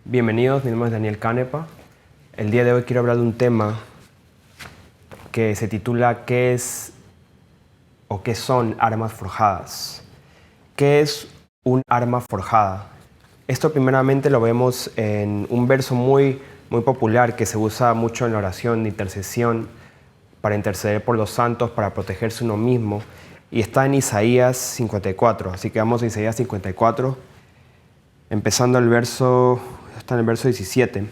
Bienvenidos, mi nombre es Daniel Canepa. El día de hoy quiero hablar de un tema que se titula ¿qué es o qué son armas forjadas? ¿Qué es un arma forjada? Esto primeramente lo vemos en un verso muy popular que se usa mucho en la oración de intercesión para interceder por los santos, para protegerse uno mismo, y está en Isaías 54. Así que vamos a Isaías 54, empezando está en el verso 17.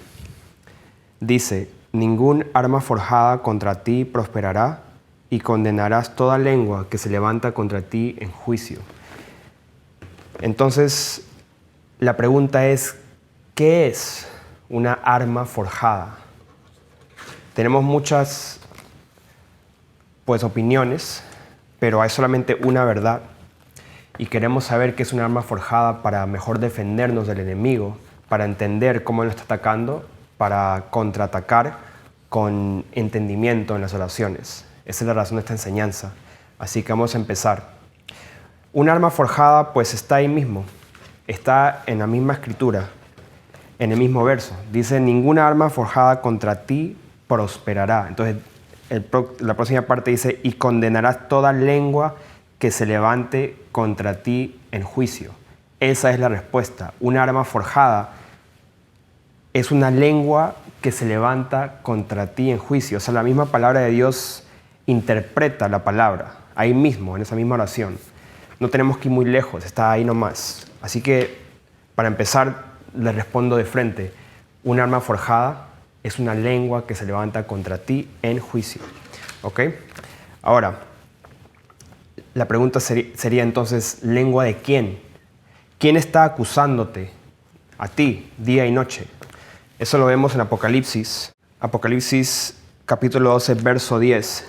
Dice: ningún arma forjada contra ti prosperará, y condenarás toda lengua que se levanta contra ti en juicio. Entonces, la pregunta es, ¿qué es una arma forjada? Tenemos muchas opiniones, pero hay solamente una verdad, y queremos saber qué es un arma forjada para mejor defendernos del enemigo, para entender cómo nos está atacando, para contraatacar con entendimiento en las oraciones. Esa es la razón de esta enseñanza. Así que vamos a empezar. Un arma forjada pues está ahí mismo, está en la misma escritura, en el mismo verso. Dice: ninguna arma forjada contra ti prosperará. Entonces la próxima parte dice: y condenarás toda lengua que se levante contra ti en juicio. Esa es la respuesta. Una arma forjada es una lengua que se levanta contra ti en juicio. O sea, la misma palabra de Dios interpreta la palabra, ahí mismo, en esa misma oración. No tenemos que ir muy lejos, está ahí nomás. Así que, para empezar, le respondo de frente: un arma forjada es una lengua que se levanta contra ti en juicio. ¿Ok? Ahora, la pregunta sería entonces, ¿lengua de quién? ¿Quién está acusándote a ti día y noche? Eso lo vemos en Apocalipsis. Apocalipsis capítulo 12, verso 10.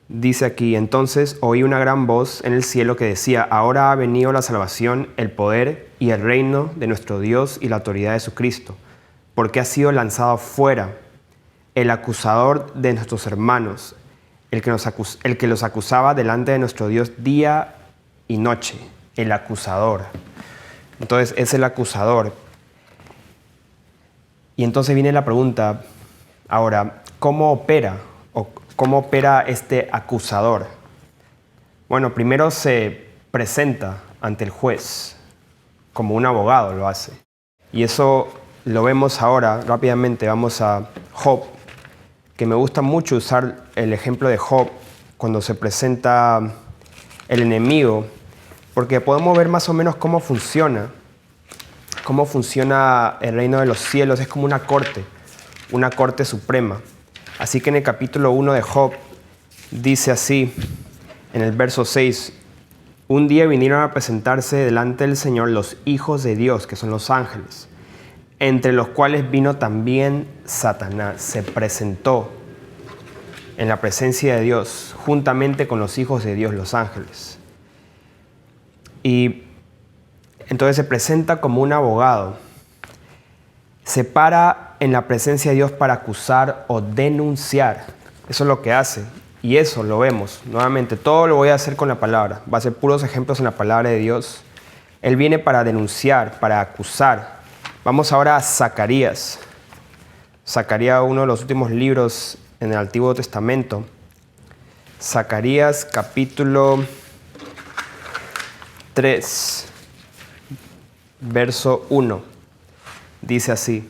Dice aquí: entonces oí una gran voz en el cielo que decía: ahora ha venido la salvación, el poder y el reino de nuestro Dios y la autoridad de su Cristo, porque ha sido lanzado fuera el acusador de nuestros hermanos, el que los acusaba delante de nuestro Dios día y noche. El acusador. Entonces es el acusador. Y entonces viene la pregunta, ahora, ¿cómo opera este acusador? Bueno, primero se presenta ante el juez, como un abogado lo hace. Y eso lo vemos ahora rápidamente. Vamos a Job, que me gusta mucho usar el ejemplo de Job cuando se presenta el enemigo, porque podemos ver más o menos cómo funciona el reino de los cielos. Es como una corte suprema. Así que en el capítulo 1 de Job dice así, en el verso 6: un día vinieron a presentarse delante del Señor los hijos de Dios, que son los ángeles, entre los cuales vino también Satanás. Se presentó en la presencia de Dios, juntamente con los hijos de Dios, los ángeles. Y entonces se presenta como un abogado. Se para en la presencia de Dios para acusar o denunciar. Eso es lo que hace. Y eso lo vemos nuevamente. Todo lo voy a hacer con la palabra. Va a ser puros ejemplos en la palabra de Dios. Él viene para denunciar, para acusar. Vamos ahora a Zacarías. Zacarías, uno de los últimos libros en el Antiguo Testamento. Zacarías capítulo 3. Verso 1, dice así: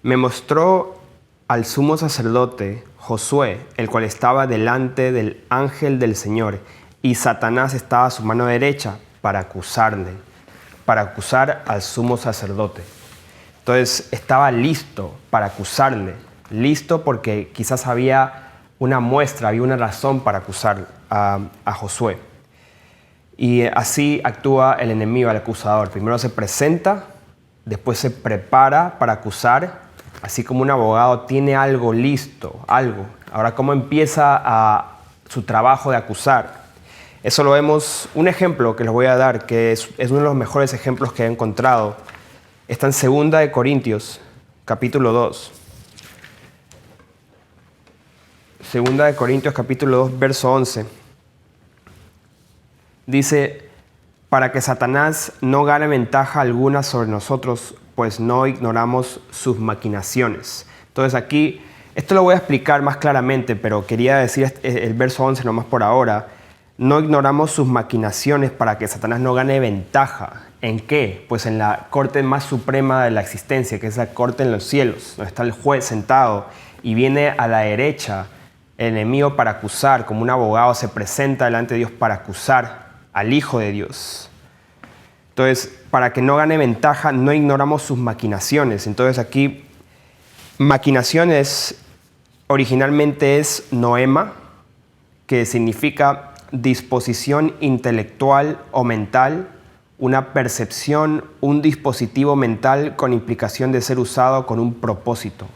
me mostró al sumo sacerdote Josué, el cual estaba delante del ángel del Señor, y Satanás estaba a su mano derecha para acusar al sumo sacerdote. Entonces estaba listo para acusarle, listo porque quizás había una muestra, había una razón para acusar a Josué. Y así actúa el enemigo, el acusador. Primero se presenta, después se prepara para acusar, así como un abogado tiene algo listo, algo. Ahora, ¿cómo empieza su trabajo de acusar? Eso lo vemos, un ejemplo que les voy a dar, que es uno de los mejores ejemplos que he encontrado. Está en 2 Corintios, capítulo 2. 2 Corintios, capítulo 2, verso 11. Dice: para que Satanás no gane ventaja alguna sobre nosotros, pues no ignoramos sus maquinaciones. Entonces aquí, esto lo voy a explicar más claramente, pero quería decir el verso 11 nomás por ahora. No ignoramos sus maquinaciones para que Satanás no gane ventaja. ¿En qué? Pues en la corte más suprema de la existencia, que es la corte en los cielos, donde está el juez sentado y viene a la derecha el enemigo para acusar, como un abogado se presenta delante de Dios para acusar al Hijo de Dios. Entonces, para que no gane ventaja, no ignoramos sus maquinaciones. Entonces aquí, maquinaciones originalmente es noema, que significa disposición intelectual o mental, una percepción, un dispositivo mental con implicación de ser usado con un propósito.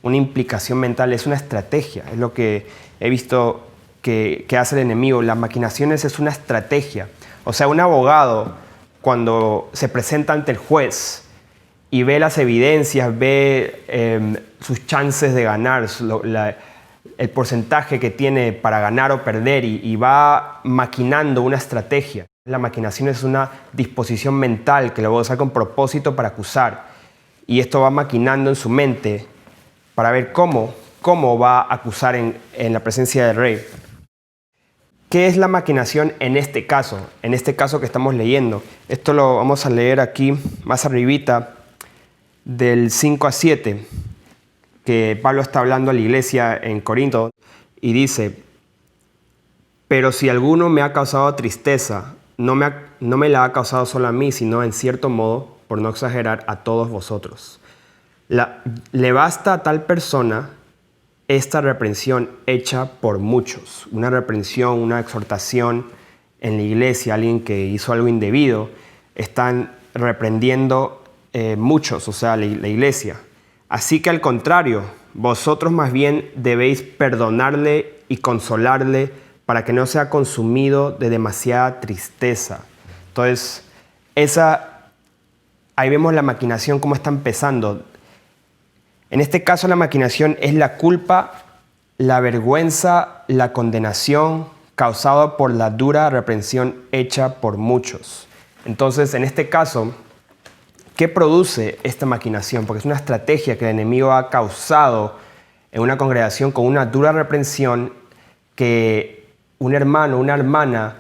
Una implicación mental es una estrategia, es lo que he visto que hace el enemigo. Las maquinaciones es una estrategia. O sea, un abogado, cuando se presenta ante el juez y ve las evidencias, ve sus chances de ganar, el porcentaje que tiene para ganar o perder y va maquinando una estrategia. La maquinación es una disposición mental que lo va a usar con propósito para acusar. Y esto va maquinando en su mente para ver cómo va a acusar en la presencia del rey. ¿Qué es la maquinación en este caso? En este caso que estamos leyendo. Esto lo vamos a leer aquí más arribita del 5 a 7, que Pablo está hablando a la iglesia en Corinto y dice: pero si alguno me ha causado tristeza, no me la ha causado solo a mí, sino en cierto modo, por no exagerar, a todos vosotros. Le basta a tal persona esta reprensión hecha por muchos. Una reprensión, una exhortación en la iglesia, alguien que hizo algo indebido, están reprendiendo muchos, o sea, la iglesia. Así que al contrario, vosotros más bien debéis perdonarle y consolarle para que no sea consumido de demasiada tristeza. Entonces, ahí vemos la maquinación, cómo está empezando. En este caso, la maquinación es la culpa, la vergüenza, la condenación causada por la dura reprensión hecha por muchos. Entonces, en este caso, ¿qué produce esta maquinación? Porque es una estrategia que el enemigo ha causado en una congregación con una dura reprensión, que un hermano, una hermana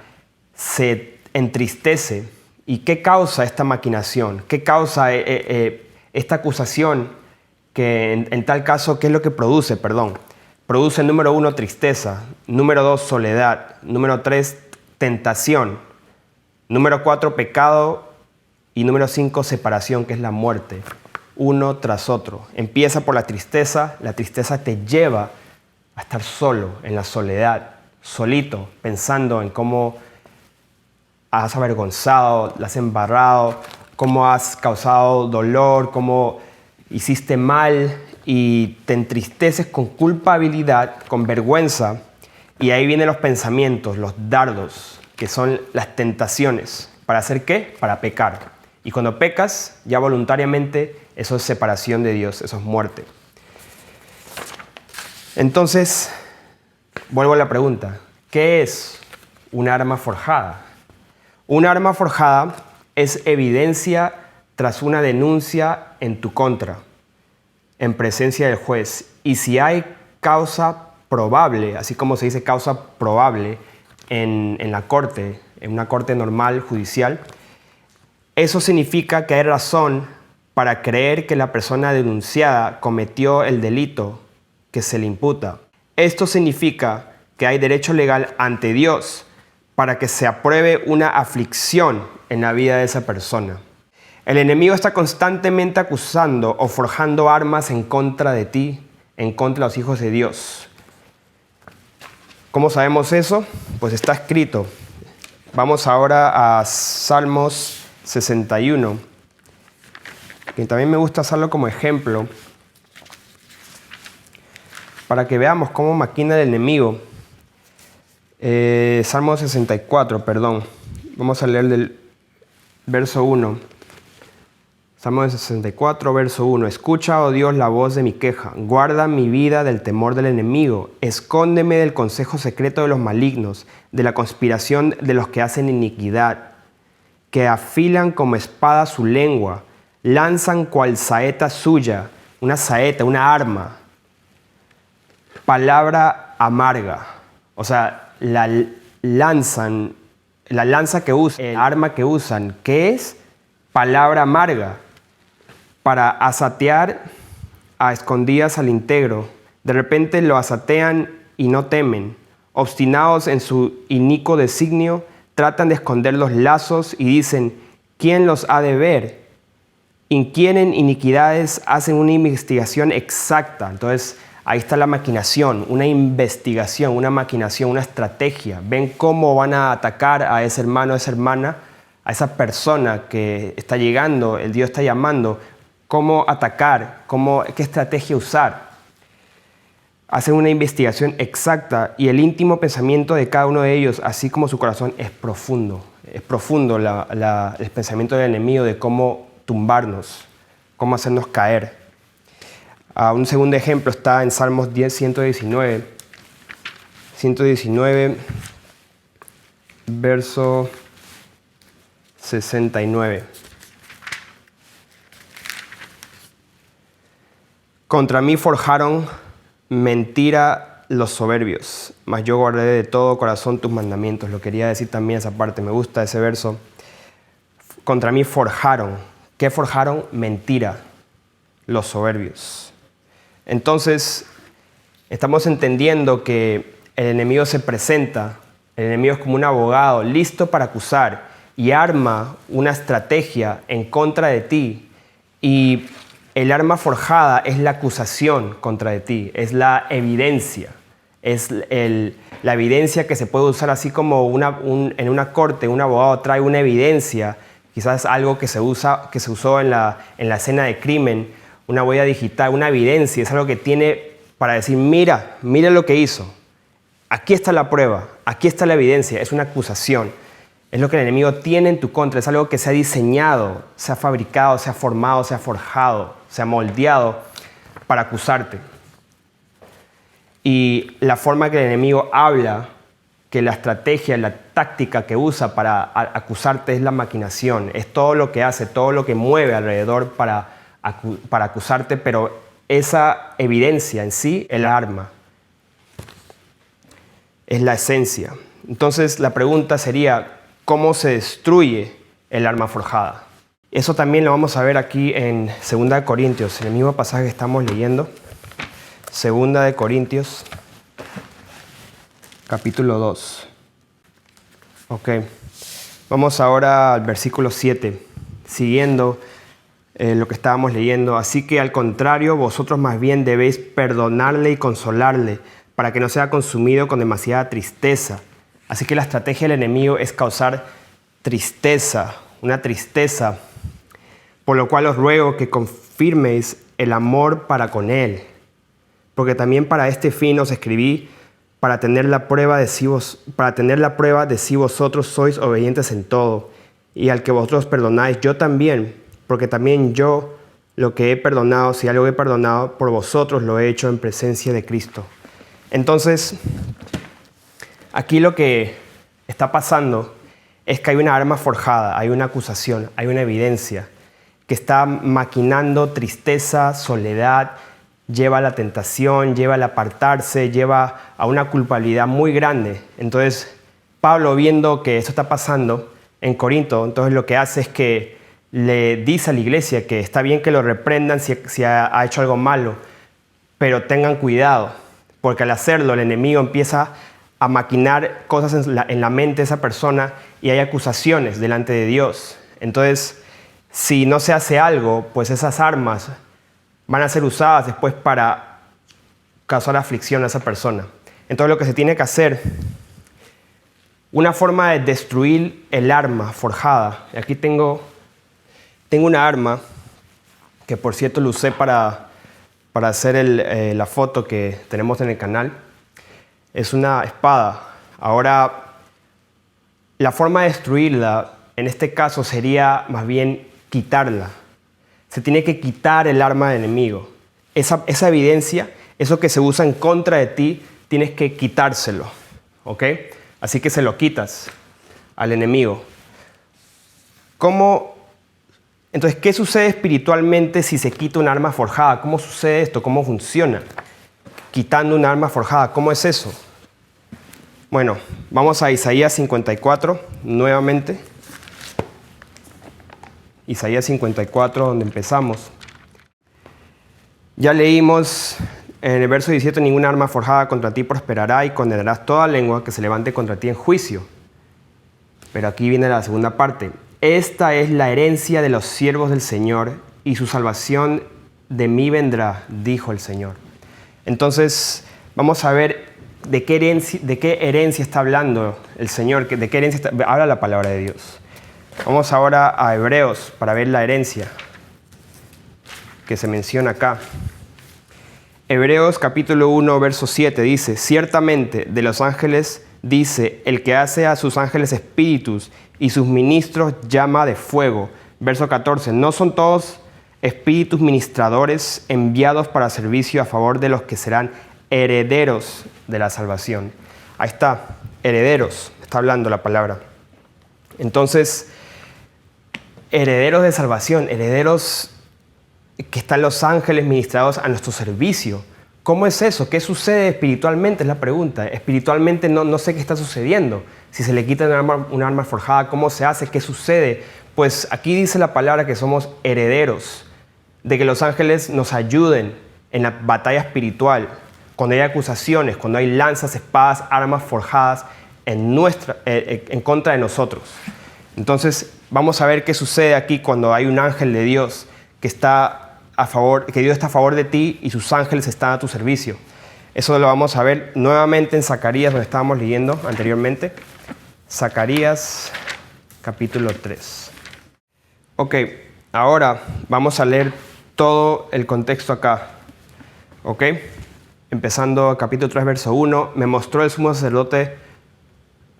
se entristece. ¿Y qué causa esta maquinación? ¿Qué causa esta acusación? Que en tal caso, ¿qué es lo que produce? Produce, número 1, tristeza. Número 2, soledad. Número 3, tentación. Número 4, pecado. Y número 5, separación, que es la muerte. Uno tras otro. Empieza por la tristeza te lleva a estar solo, en la soledad, solito, pensando en cómo has avergonzado, la has embarrado, cómo has causado dolor, cómo hiciste mal, y te entristeces con culpabilidad, con vergüenza, y ahí vienen los pensamientos, los dardos, que son las tentaciones. ¿Para hacer qué? Para pecar. Y cuando pecas, ya voluntariamente, eso es separación de Dios, eso es muerte. Entonces, vuelvo a la pregunta: ¿qué es un arma forjada? Un arma forjada es evidencia tras una denuncia en tu contra, en presencia del juez. Y si hay causa probable, así como se dice causa probable en la corte, en una corte normal, judicial, eso significa que hay razón para creer que la persona denunciada cometió el delito que se le imputa. Esto significa que hay derecho legal ante Dios para que se apruebe una aflicción en la vida de esa persona. El enemigo está constantemente acusando o forjando armas en contra de ti, en contra de los hijos de Dios. ¿Cómo sabemos eso? Pues está escrito. Vamos ahora a Salmos 61, que también me gusta hacerlo como ejemplo para que veamos cómo maquina el enemigo. Salmo 64, perdón. Vamos a leer del verso 1. Salmo 64, verso 1. Escucha, oh Dios, la voz de mi queja. Guarda mi vida del temor del enemigo. Escóndeme del consejo secreto de los malignos, de la conspiración de los que hacen iniquidad, que afilan como espada su lengua, lanzan cual saeta suya, una saeta, una arma, palabra amarga. O sea, la lanza que usan, el arma que usan, ¿qué es? Palabra amarga, para asatear a escondidas al íntegro. De repente lo asatean y no temen. Obstinados en su inicuo designio, tratan de esconder los lazos y dicen, ¿quién los ha de ver? Inquieren iniquidades, hacen una investigación exacta. Entonces, ahí está la maquinación, una investigación, una maquinación, una estrategia. Ven cómo van a atacar a ese hermano, a esa hermana, a esa persona que está llegando, el Dios está llamando. Cómo atacar, qué estrategia usar. Hacen una investigación exacta y el íntimo pensamiento de cada uno de ellos, así como su corazón, es profundo. Es profundo el pensamiento del enemigo de cómo tumbarnos, cómo hacernos caer. Un segundo ejemplo está en Salmos 119. 119, verso 69. Contra mí forjaron mentira los soberbios, mas yo guardé de todo corazón tus mandamientos. Lo quería decir también esa parte, me gusta ese verso. Contra mí forjaron. ¿Qué forjaron? Mentira los soberbios. Entonces, estamos entendiendo que el enemigo se presenta, el enemigo es como un abogado listo para acusar y arma una estrategia en contra de ti. Y el arma forjada es la acusación contra de ti, es la evidencia. Es la evidencia que se puede usar así como en una corte, un abogado trae una evidencia, quizás algo que se usó en la escena de crimen, una huella digital, una evidencia, es algo que tiene para decir, mira lo que hizo. Aquí está la prueba, aquí está la evidencia, es una acusación. Es lo que el enemigo tiene en tu contra, es algo que se ha diseñado, se ha fabricado, se ha formado, se ha forjado, se ha moldeado para acusarte. Y la forma que el enemigo habla, que la estrategia, la táctica que usa para acusarte es la maquinación, es todo lo que hace, todo lo que mueve alrededor para acusarte, pero esa evidencia en sí, el arma, es la esencia. Entonces la pregunta sería, ¿cómo se destruye el arma forjada? Eso también lo vamos a ver aquí en 2 Corintios, en el mismo pasaje que estamos leyendo. 2 Corintios, capítulo 2. Ok, vamos ahora al versículo 7, siguiendo lo que estábamos leyendo. Así que al contrario, vosotros más bien debéis perdonarle y consolarle, para que no sea consumido con demasiada tristeza. Así que la estrategia del enemigo es causar tristeza, una tristeza, por lo cual os ruego que confirméis el amor para con él. Porque también para este fin os escribí, para tener la prueba de si vosotros sois obedientes en todo. Y al que vosotros perdonáis, yo también, porque también yo lo que he perdonado, si algo he perdonado, por vosotros lo he hecho en presencia de Cristo. Entonces, aquí lo que está pasando es que hay una arma forjada, hay una acusación, hay una evidencia que está maquinando tristeza, soledad, lleva a la tentación, lleva al apartarse, lleva a una culpabilidad muy grande. Entonces, Pablo, viendo que esto está pasando en Corinto, entonces lo que hace es que le dice a la iglesia que está bien que lo reprendan si ha hecho algo malo, pero tengan cuidado, porque al hacerlo el enemigo empieza a maquinar cosas en la mente de esa persona y hay acusaciones delante de Dios. Entonces, si no se hace algo, pues esas armas van a ser usadas después para causar aflicción a esa persona. Entonces lo que se tiene que hacer, una forma de destruir el arma forjada. Y aquí tengo una arma que por cierto lo usé para hacer la foto que tenemos en el canal. Es una espada. Ahora, la forma de destruirla, en este caso, sería más bien quitarla. Se tiene que quitar el arma del enemigo. Esa evidencia, eso que se usa en contra de ti, tienes que quitárselo. ¿Ok? Así que se lo quitas al enemigo. ¿Cómo Entonces, ¿qué sucede espiritualmente si se quita un arma forjada? ¿Cómo sucede esto? ¿Cómo funciona? Quitando un arma forjada, ¿cómo es eso? Bueno, vamos a Isaías 54 nuevamente. Isaías 54, donde empezamos. Ya leímos en el verso 17, ningún arma forjada contra ti prosperará y condenarás toda lengua que se levante contra ti en juicio. Pero aquí viene la segunda parte. Esta es la herencia de los siervos del Señor y su salvación de mí vendrá, dijo el Señor. Entonces, vamos a ver de qué herencia está hablando el Señor, de qué herencia habla la palabra de Dios. Vamos ahora a Hebreos para ver la herencia que se menciona acá. Hebreos capítulo 1, verso 7 dice, ciertamente de los ángeles dice, el que hace a sus ángeles espíritus y sus ministros llama de fuego. Verso 14, ¿no son todos espíritus ministradores enviados para servicio a favor de los que serán herederos de la salvación? Ahí está, herederos, está hablando la palabra. Entonces, herederos de salvación, herederos que están los ángeles ministrados a nuestro servicio. ¿Cómo es eso? ¿Qué sucede espiritualmente? Es la pregunta. Espiritualmente no sé qué está sucediendo. Si se le quita un arma forjada, ¿cómo se hace? ¿Qué sucede? Pues aquí dice la palabra que somos herederos, de que los ángeles nos ayuden en la batalla espiritual, cuando hay acusaciones, cuando hay lanzas, espadas, armas forjadas en contra de nosotros. Entonces, vamos a ver qué sucede aquí cuando hay un ángel de Dios que Dios está a favor de ti y sus ángeles están a tu servicio. Eso lo vamos a ver nuevamente en Zacarías, donde estábamos leyendo anteriormente. Zacarías, capítulo 3. Ok, ahora vamos a leer todo el contexto acá. Ok, empezando capítulo 3, verso 1. Me mostró el sumo sacerdote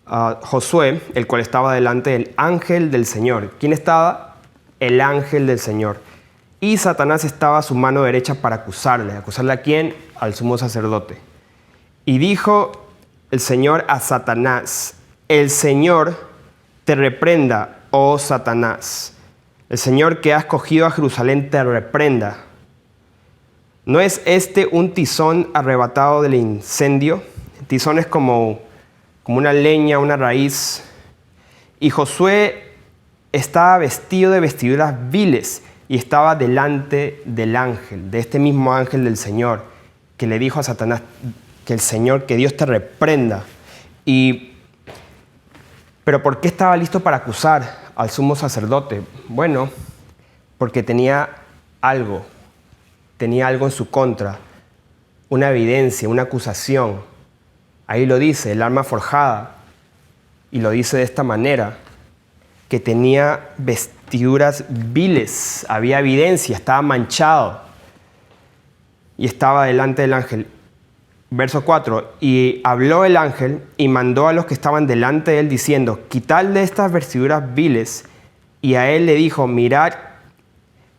Josué, el cual estaba delante del ángel del Señor. ¿Quién estaba? El ángel del Señor. Y Satanás estaba a su mano derecha para acusarle. ¿Acusarle a quién? Al sumo sacerdote. Y dijo el Señor a Satanás, el Señor te reprenda, oh Satanás. El Señor que ha escogido a Jerusalén te reprenda. ¿No es este un tizón arrebatado del incendio? El tizón es como una leña, una raíz. Y Josué estaba vestido de vestiduras viles y estaba delante del ángel, de este mismo ángel del Señor, que le dijo a Satanás que Dios te reprenda. Pero ¿por qué estaba listo para acusar al sumo sacerdote? Bueno, porque tenía algo en su contra, una evidencia, una acusación. Ahí lo dice, el arma forjada, y lo dice de esta manera, que tenía vestiduras viles, había evidencia, estaba manchado y estaba delante del ángel. Verso 4, y habló el ángel y mandó a los que estaban delante de él diciendo, quitad de estas vestiduras viles, y a él le dijo, mirad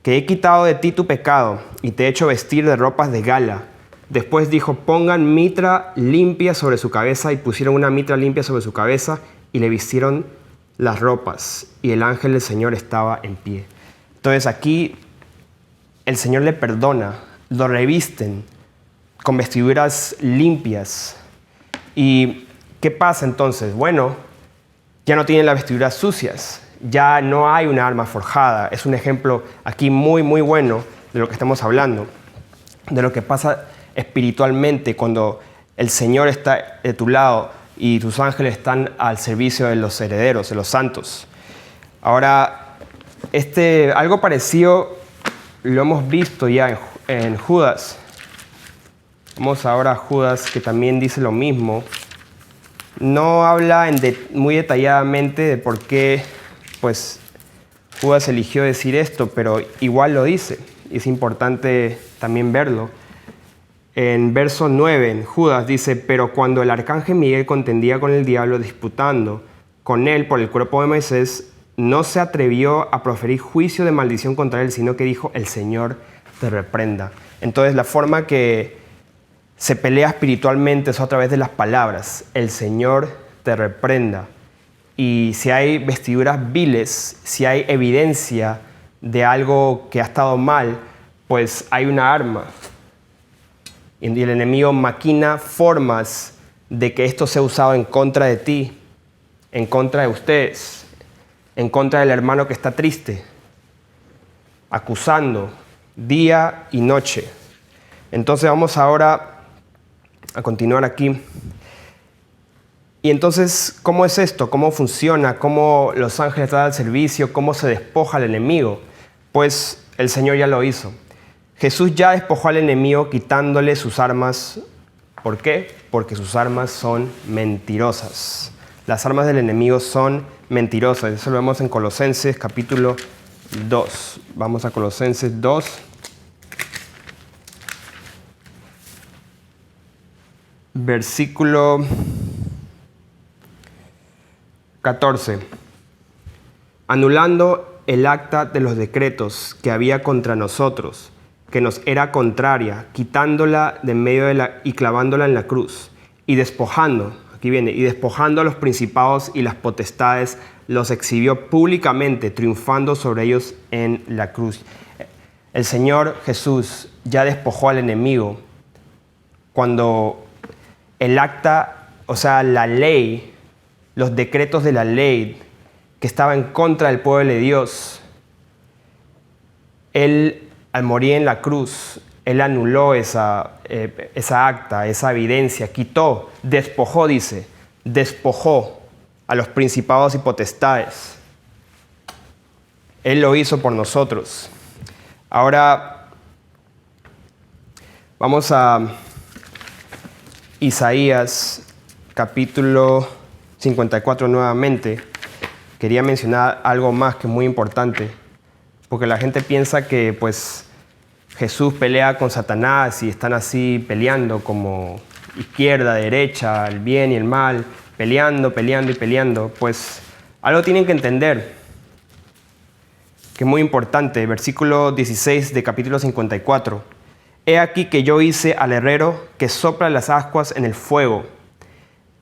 que he quitado de ti tu pecado y te he hecho vestir de ropas de gala. Después dijo, pongan mitra limpia sobre su cabeza, y pusieron una mitra limpia sobre su cabeza y le vistieron las ropas, y el ángel del Señor estaba en pie. Entonces aquí el Señor le perdona, lo revisten con vestiduras limpias. ¿Y qué pasa entonces? Bueno, ya no tienen las vestiduras sucias, ya no hay una arma forjada. Es un ejemplo aquí muy, muy bueno de lo que estamos hablando, de lo que pasa espiritualmente cuando el Señor está de tu lado y tus ángeles están al servicio de los herederos, de los santos. Ahora, algo parecido lo hemos visto ya en Judas. Vamos ahora a Judas, que también dice lo mismo. No habla muy detalladamente de por qué pues, Judas eligió decir esto, pero igual lo dice. Y es importante también verlo. En verso 9, en Judas dice, pero cuando el arcángel Miguel contendía con el diablo disputando con él por el cuerpo de Moisés, no se atrevió a proferir juicio de maldición contra él, sino que dijo, el Señor te reprenda. Entonces la forma que se pelea espiritualmente es a través de las palabras, el Señor te reprenda. Y si hay vestiduras viles, si hay evidencia de algo que ha estado mal, pues hay una arma. Y el enemigo maquina formas de que esto sea usado en contra de ti, en contra de ustedes, en contra del hermano que está triste, acusando día y noche. Entonces vamos ahora a continuar aquí. Y entonces, ¿cómo es esto? ¿Cómo funciona? ¿Cómo los ángeles están al servicio? ¿Cómo se despoja al enemigo? Pues el Señor ya lo hizo. Jesús ya despojó al enemigo quitándole sus armas. ¿Por qué? Porque sus armas son mentirosas. Las armas del enemigo son mentirosas. Eso lo vemos en Colosenses capítulo 2. Vamos a Colosenses 2. Versículo 14. Anulando el acta de los decretos que había contra nosotros, que nos era contraria, quitándola de en medio y clavándola en la cruz, y despojando, aquí viene, y despojando a los principados y las potestades, los exhibió públicamente, triunfando sobre ellos en la cruz. El Señor Jesús ya despojó al enemigo cuando el acta, o sea, la ley, los decretos de la ley que estaba en contra del pueblo de Dios, Él, al morir en la cruz, Él anuló esa acta, esa evidencia, quitó, despojó, dice, despojó a los principados y potestades. Él lo hizo por nosotros. Ahora vamos a Isaías capítulo 54 nuevamente. Quería mencionar algo más que es muy importante, porque la gente piensa que pues Jesús pelea con Satanás y están así peleando como izquierda, derecha, el bien y el mal, peleando. Pues algo tienen que entender, que es muy importante. Versículo 16 de capítulo 54. He aquí que yo hice al herrero que sopla las ascuas en el fuego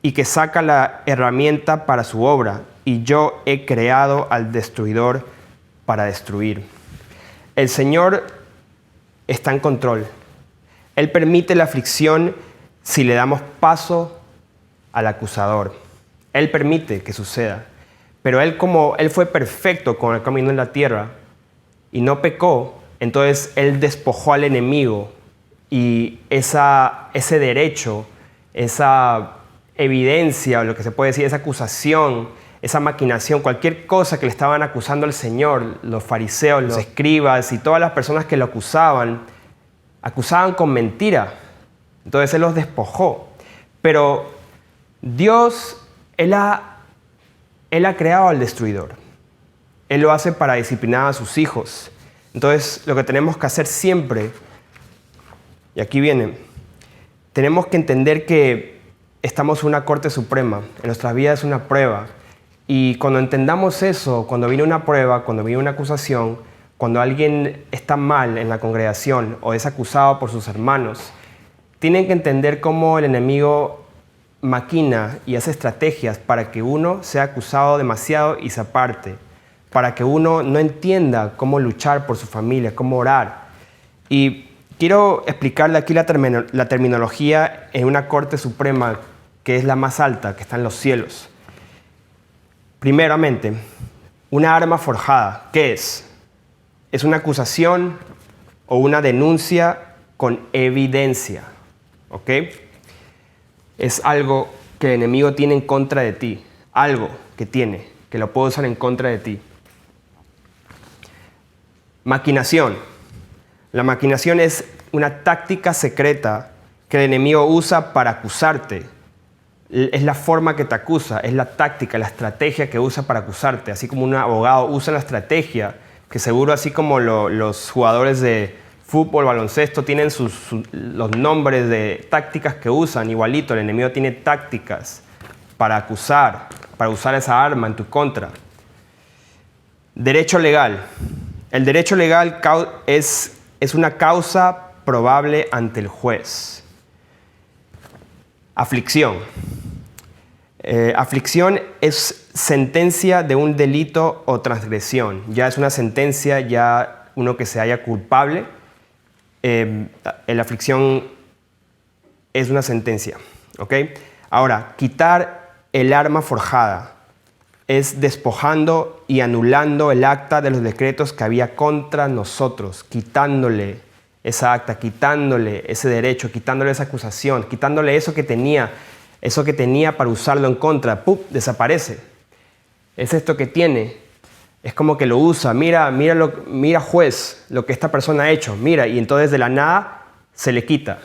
y que saca la herramienta para su obra, y yo he creado al destruidor para destruir. El Señor está en control. Él permite la aflicción si le damos paso al acusador. Él permite que suceda. Pero como Él fue perfecto con el camino en la tierra y no pecó, entonces Él despojó al enemigo y ese derecho, esa evidencia, o lo que se puede decir, esa acusación, esa maquinación, cualquier cosa que le estaban acusando al Señor, los fariseos, los escribas y todas las personas que lo acusaban con mentira. Entonces Él los despojó. Pero Dios, Él ha creado al destruidor. Él lo hace para disciplinar a sus hijos. Entonces lo que tenemos que hacer siempre, y aquí viene, tenemos que entender que estamos en una corte suprema. En nuestras vidas es una prueba. Y cuando entendamos eso, cuando viene una prueba, cuando viene una acusación, cuando alguien está mal en la congregación o es acusado por sus hermanos, tienen que entender cómo el enemigo maquina y hace estrategias para que uno sea acusado demasiado y se aparte, para que uno no entienda cómo luchar por su familia, cómo orar. Y quiero explicarle aquí la terminología en una corte suprema que es la más alta, que está en los cielos. Primeramente, una arma forjada, ¿qué es? Es una acusación o una denuncia con evidencia, ¿ok? Es algo que el enemigo tiene en contra de ti, algo que tiene, que lo puede usar en contra de ti. Maquinación. La maquinación es una táctica secreta que el enemigo usa para acusarte. Es la forma que te acusa, es la táctica, la estrategia que usa para acusarte. Así como un abogado usa la estrategia, que seguro así como los jugadores de fútbol, baloncesto, tienen los nombres de tácticas que usan, igualito, el enemigo tiene tácticas para acusar, para usar esa arma en tu contra. Derecho legal. El derecho legal es una causa probable ante el juez. Aflicción. Aflicción es sentencia de un delito o transgresión. Ya es una sentencia, ya uno que se halla culpable. La aflicción es una sentencia. ¿Ok? Ahora, quitar el arma forjada es despojando y anulando el acta de los decretos que había contra nosotros, quitándole esa acta, quitándole ese derecho, quitándole esa acusación, quitándole eso que tenía para usarlo en contra. ¡Pum! Desaparece. Es esto que tiene. Es como que lo usa. Mira juez, lo que esta persona ha hecho. Mira, y entonces de la nada se le quita.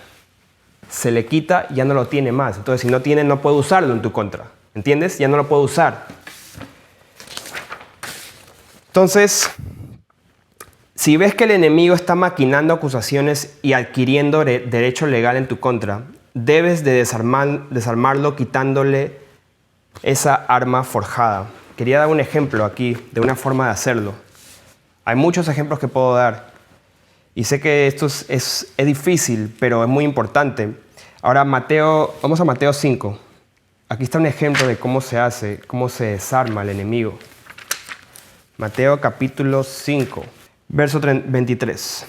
Se le quita, ya no lo tiene más. Entonces si no tiene, no puede usarlo en tu contra. ¿Entiendes? Ya no lo puede usar. Entonces, si ves que el enemigo está maquinando acusaciones y adquiriendo derecho legal en tu contra, debes de desarmarlo quitándole esa arma forjada. Quería dar un ejemplo aquí de una forma de hacerlo. Hay muchos ejemplos que puedo dar. Y sé que esto es difícil, pero es muy importante. Ahora vamos a Mateo 5. Aquí está un ejemplo de cómo se hace, cómo se desarma el enemigo. Mateo capítulo 5, verso 23.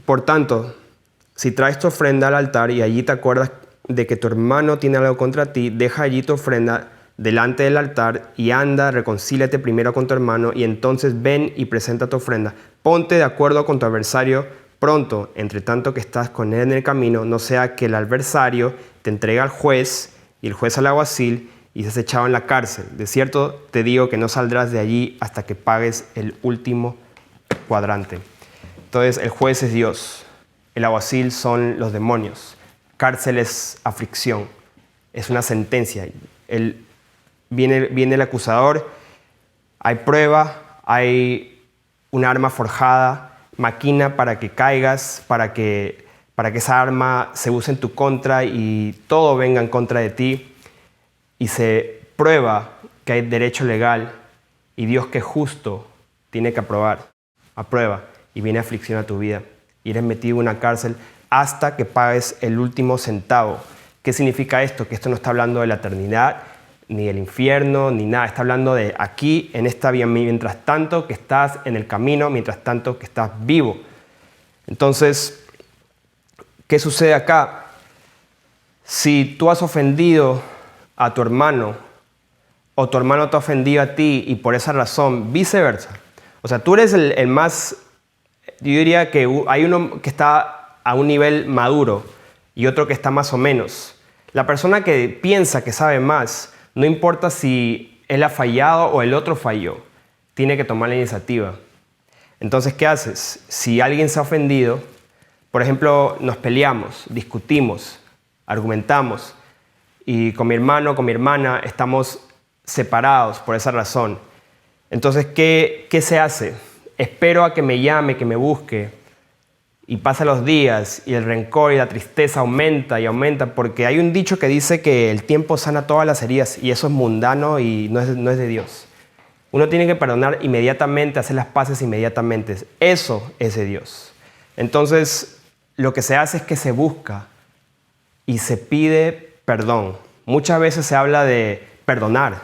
Por tanto, si traes tu ofrenda al altar y allí te acuerdas de que tu hermano tiene algo contra ti, deja allí tu ofrenda delante del altar y anda, reconcíliate primero con tu hermano y entonces ven y presenta tu ofrenda. Ponte de acuerdo con tu adversario pronto, entre tanto que estás con él en el camino, no sea que el adversario te entregue al juez y el juez al alguacil y seas echado en la cárcel. De cierto te digo que no saldrás de allí hasta que pagues el último cuadrante. Entonces el juez es Dios, el alguacil son los demonios, cárcel es aflicción, es una sentencia. Viene el acusador, hay prueba, hay un arma forjada, maquina para que caigas, para que esa arma se use en tu contra y todo venga en contra de ti. Y se prueba que hay derecho legal y Dios que es justo tiene que aprueba y viene aflicción a tu vida. Y eres metido en una cárcel hasta que pagues el último centavo. ¿Qué significa esto? Que esto no está hablando de la eternidad, ni del infierno, ni nada. Está hablando de aquí, en esta vida, mientras tanto que estás en el camino, mientras tanto que estás vivo. Entonces, ¿qué sucede acá? Si tú has ofendido a tu hermano o tu hermano te ha ofendido a ti y por esa razón viceversa. O sea, tú eres el más, yo diría que hay uno que está a un nivel maduro y otro que está más o menos. La persona que piensa que sabe más, no importa si él ha fallado o el otro falló, tiene que tomar la iniciativa. Entonces, ¿qué haces? Si alguien se ha ofendido, por ejemplo, nos peleamos, discutimos, argumentamos, y con mi hermano, con mi hermana, estamos separados por esa razón. Entonces, ¿qué se hace? Espero a que me llame, que me busque, y pasan los días, y el rencor y la tristeza aumenta y aumenta, porque hay un dicho que dice que el tiempo sana todas las heridas, y eso es mundano y no es de Dios. Uno tiene que perdonar inmediatamente, hacer las paces inmediatamente. Eso es de Dios. Entonces, lo que se hace es que se busca y se pide perdón. Muchas veces se habla de perdonar.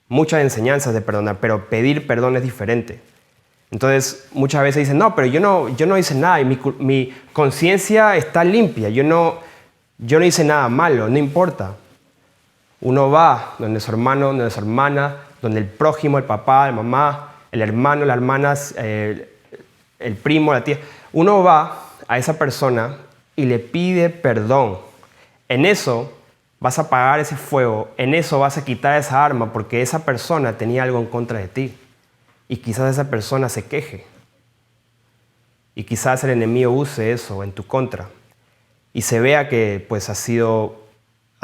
Muchas enseñanzas de perdonar, pero pedir perdón es diferente. Entonces, muchas veces dicen, no, pero yo no hice nada y mi conciencia está limpia. Yo no hice nada malo, no importa. Uno va donde su hermano, donde su hermana, donde el prójimo, el papá, la mamá, el hermano, las hermanas, el primo, la tía. Uno va a esa persona y le pide perdón. En eso vas a apagar ese fuego, en eso vas a quitar esa arma porque esa persona tenía algo en contra de ti. Y quizás esa persona se queje. Y quizás el enemigo use eso en tu contra. Y se vea que pues has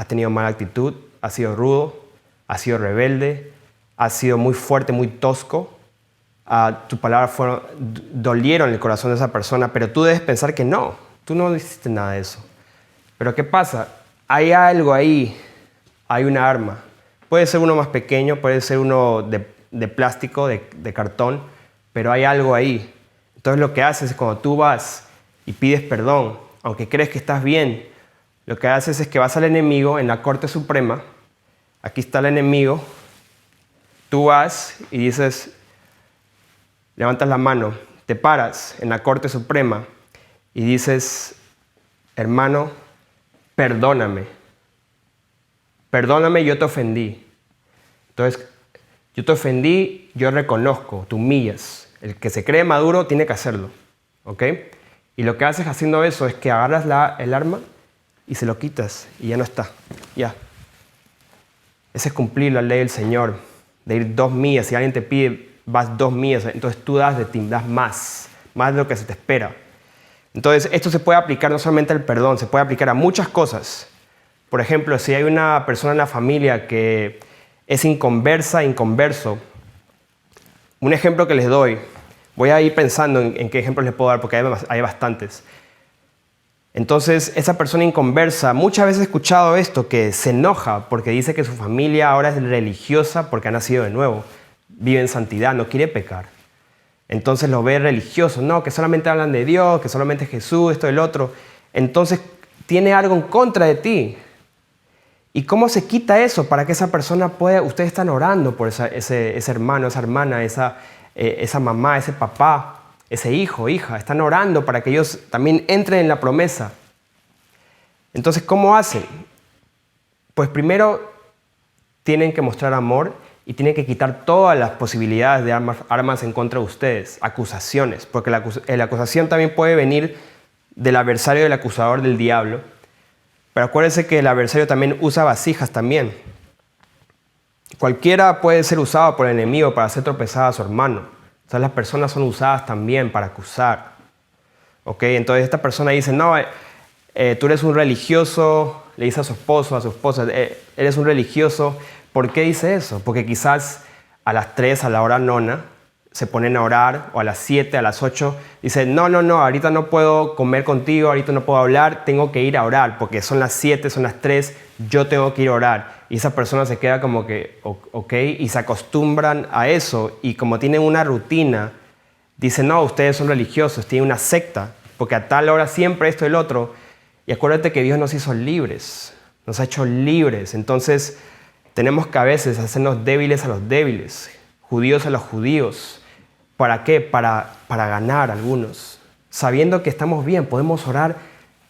tenido mala actitud, has sido rudo, has sido rebelde, has sido muy fuerte, muy tosco. Tus palabras dolieron el corazón de esa persona, pero tú debes pensar que no, tú no hiciste nada de eso. Pero ¿qué pasa? Hay algo ahí, hay una arma. Puede ser uno más pequeño, puede ser uno de plástico, de cartón, pero hay algo ahí. Entonces lo que haces es cuando tú vas y pides perdón, aunque crees que estás bien, lo que haces es que vas al enemigo en la Corte Suprema aquí está el enemigo, tú vas y dices, levantas la mano, te paras en la Corte Suprema y dices, hermano, perdóname, yo te ofendí. Entonces, yo te ofendí, yo reconozco, te humillas. El que se cree maduro tiene que hacerlo, ¿ok? Y lo que haces haciendo eso es que agarras el arma y se lo quitas y ya no está, ya. Ese es cumplir la ley del Señor, de ir 2 millas. Si alguien te pide, vas 2 millas, entonces tú das de ti, das más de lo que se te espera. Entonces, esto se puede aplicar no solamente al perdón, se puede aplicar a muchas cosas. Por ejemplo, si hay una persona en la familia que es inconverso, un ejemplo que les doy, voy a ir pensando en qué ejemplos les puedo dar porque hay bastantes. Entonces, esa persona inconversa, muchas veces he escuchado esto, que se enoja porque dice que su familia ahora es religiosa porque ha nacido de nuevo, vive en santidad, no quiere pecar. Entonces lo ve religioso, no, que solamente hablan de Dios, que solamente Jesús, esto y el otro. Entonces tiene algo en contra de ti. ¿Y cómo se quita eso para que esa persona pueda, ustedes están orando por ese hermano, esa hermana, esa mamá, ese papá, ese hijo, hija, están orando para que ellos también entren en la promesa? Entonces, ¿cómo hacen? Pues primero tienen que mostrar amor y tienen que quitar todas las posibilidades de armas en contra de ustedes, acusaciones, porque la acusación también puede venir del adversario del acusador del diablo. Pero acuérdense que el adversario también usa vasijas también. Cualquiera puede ser usado por el enemigo para hacer tropezar a su hermano. O sea, las personas son usadas también para acusar. ¿Ok? Entonces esta persona dice, no, tú eres un religioso, le dice a su esposo, a su esposa, eres un religioso. ¿Por qué dice eso? Porque quizás a las 3, a la hora nona, se ponen a orar, o a las 7, a las 8, dicen, no, ahorita no puedo comer contigo, ahorita no puedo hablar, tengo que ir a orar, porque son las 7, son las 3, yo tengo que ir a orar. Y esa persona se queda como que, ok, y se acostumbran a eso, y como tienen una rutina, dicen, no, ustedes son religiosos, tienen una secta, porque a tal hora siempre esto y el otro. Y acuérdate que Dios nos hizo libres, nos ha hecho libres. Entonces, tenemos que a veces hacernos débiles a los débiles, judíos a los judíos. ¿Para qué? Para ganar algunos. Sabiendo que estamos bien, podemos orar.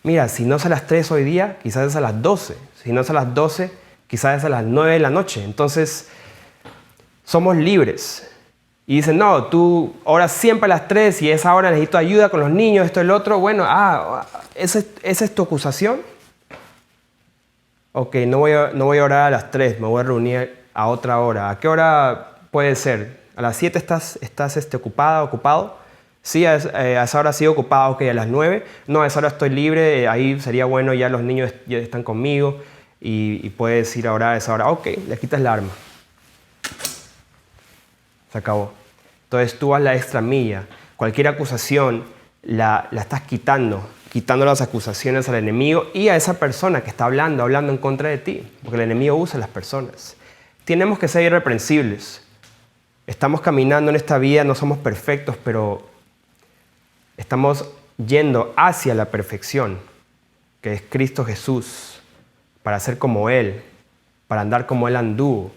Mira, si no es a las 3 hoy día, quizás es a las 12. Si no es a las 12, quizás es a las 9 de la noche. Entonces, somos libres. Y dicen, no, tú oras siempre a las 3 y a esa hora necesito ayuda con los niños, esto y el otro. Bueno, ¿esa es tu acusación? Ok, no voy a orar a las 3, me voy a reunir a otra hora. ¿A qué hora puede ser? ¿A las 7 estás ocupada, ocupado? Sí, a esa hora sí ocupado. Ok, a las 9. No, a esa hora estoy libre. Ahí sería bueno, ya los niños ya están conmigo y puedes ir a orar a esa hora. Ok, le quitas la arma. Se acabó. Entonces tú vas la extra milla. Cualquier acusación la estás quitando las acusaciones al enemigo y a esa persona que está hablando en contra de ti. Porque el enemigo usa a las personas. Tenemos que ser irreprensibles. Estamos caminando en esta vida, no somos perfectos, pero estamos yendo hacia la perfección, que es Cristo Jesús, para ser como Él, para andar como Él anduvo.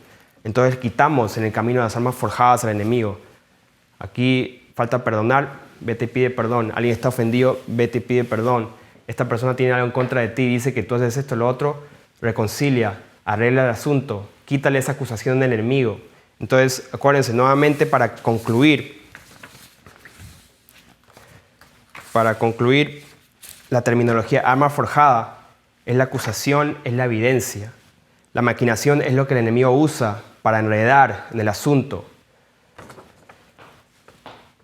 Entonces quitamos en el camino las armas forjadas al enemigo. Aquí falta perdonar, vete y pide perdón. Alguien está ofendido, vete y pide perdón. Esta persona tiene algo en contra de ti, dice que tú haces esto o lo otro, reconcilia, arregla el asunto, quítale esa acusación del enemigo. Entonces, acuérdense, nuevamente para concluir, la terminología arma forjada es la acusación, es la evidencia. La maquinación es lo que el enemigo usa para enredar en el asunto.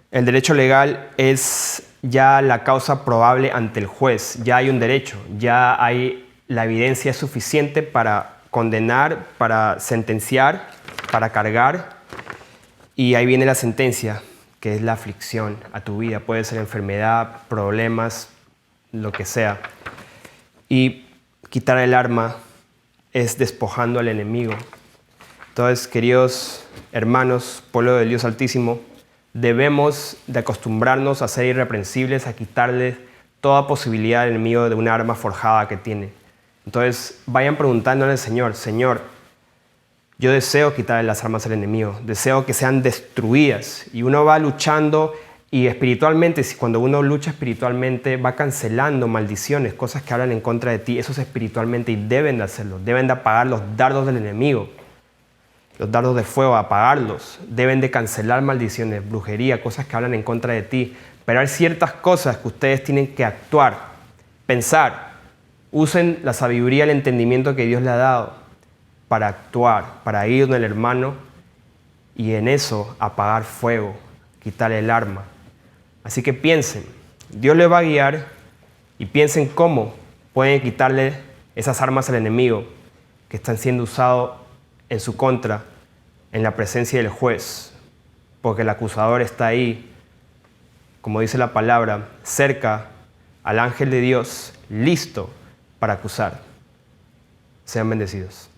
El derecho legal es ya la causa probable ante el juez. Ya hay un derecho, la evidencia es suficiente para condenar, para sentenciar, para cargar, y ahí viene la sentencia, que es la aflicción a tu vida. Puede ser enfermedad, problemas, lo que sea. Y quitar el arma es despojando al enemigo. Entonces, queridos hermanos, pueblo del Dios Altísimo, debemos de acostumbrarnos a ser irreprensibles, a quitarle toda posibilidad al enemigo de una arma forjada que tiene. Entonces, vayan preguntándole al Señor, Señor, Yo deseo quitarle las armas al enemigo, deseo que sean destruidas. Y uno va luchando y espiritualmente, cuando uno lucha espiritualmente, va cancelando maldiciones, cosas que hablan en contra de ti. Eso es espiritualmente y deben de hacerlo. Deben de apagar los dardos del enemigo, los dardos de fuego, apagarlos. Deben de cancelar maldiciones, brujería, cosas que hablan en contra de ti. Pero hay ciertas cosas que ustedes tienen que actuar, pensar. Usen la sabiduría, el entendimiento que Dios le ha dado para actuar, para ir con el hermano y en eso apagar fuego, quitarle el arma. Así que piensen, Dios les va a guiar y piensen cómo pueden quitarle esas armas al enemigo que están siendo usadas en su contra en la presencia del juez, porque el acusador está ahí, como dice la palabra, cerca al ángel de Dios, listo para acusar. Sean bendecidos.